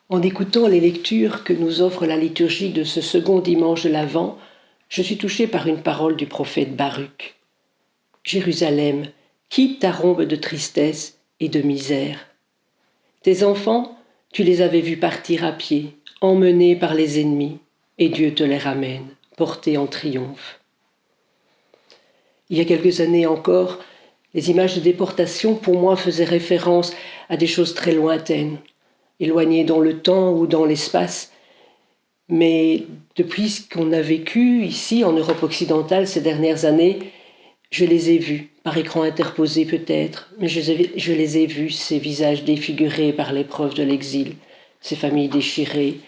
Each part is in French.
En écoutant les lectures que nous offre la liturgie de ce second dimanche de l'Avent, je suis touchée par une parole du prophète Baruch. Jérusalem, quitte ta rombe de tristesse et de misère. Tes enfants, tu les avais vus partir à pied, emmenés par les ennemis, et Dieu te les ramène, portés en triomphe. Il y a quelques années encore, les images de déportation pour moi faisaient référence à des choses très lointaines, éloignées dans le temps ou dans l'espace. Mais depuis ce qu'on a vécu ici en Europe occidentale ces dernières années, je les ai vus, par écran interposé peut-être, mais je les ai vus, ces visages défigurés par l'épreuve de l'exil, ces familles déchirées,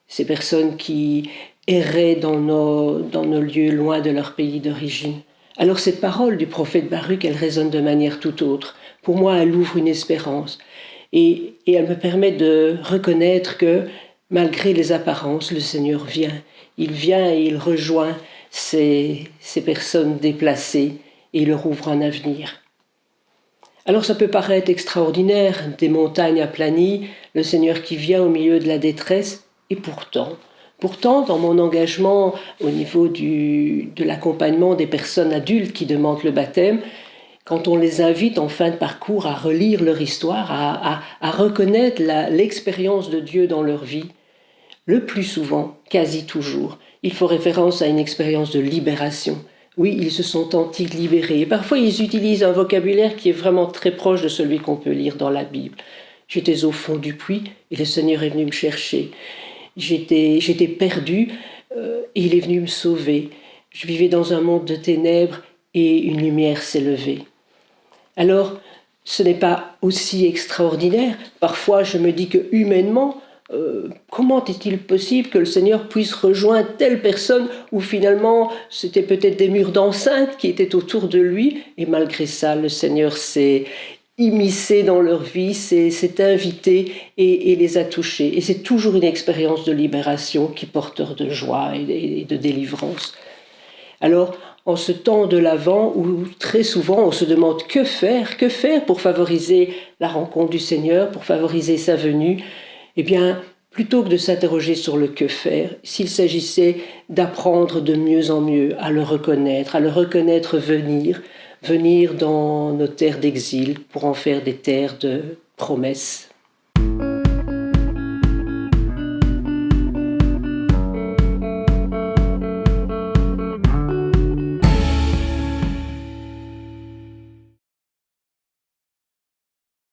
ces personnes qui erraient dans nos lieux loin de leur pays d'origine. Alors cette parole du prophète Baruch, elle résonne de manière tout autre. Pour moi, elle ouvre une espérance et elle me permet de reconnaître que malgré les apparences, le Seigneur vient. Il vient et il rejoint ces personnes déplacées et il leur ouvre un avenir. Alors ça peut paraître extraordinaire, des montagnes aplanies, le Seigneur qui vient au milieu de la détresse, et pourtant, dans mon engagement au niveau de l'accompagnement des personnes adultes qui demandent le baptême, quand on les invite en fin de parcours à relire leur histoire, à reconnaître l'expérience de Dieu dans leur vie, le plus souvent, quasi toujours, il faut référence à une expérience de libération. Oui, ils se sont sentis libérés. Et parfois, ils utilisent un vocabulaire qui est vraiment très proche de celui qu'on peut lire dans la Bible. J'étais au fond du puits et le Seigneur est venu me chercher. J'étais perdue et il est venu me sauver. Je vivais dans un monde de ténèbres et une lumière s'est levée. Alors, ce n'est pas aussi extraordinaire. Parfois, je me dis que humainement, comment est-il possible que le Seigneur puisse rejoindre telle personne où finalement c'était peut-être des murs d'enceinte qui étaient autour de lui, et malgré ça, le Seigneur s'est immiscé dans leur vie, s'est invité et les a touchés. Et c'est toujours une expérience de libération qui est porteur de joie et de délivrance. Alors, en ce temps de l'Avent où très souvent on se demande que faire pour favoriser la rencontre du Seigneur, pour favoriser sa venue, eh bien, plutôt que de s'interroger sur le que faire, s'il s'agissait d'apprendre de mieux en mieux à le reconnaître venir dans nos terres d'exil pour en faire des terres de promesses.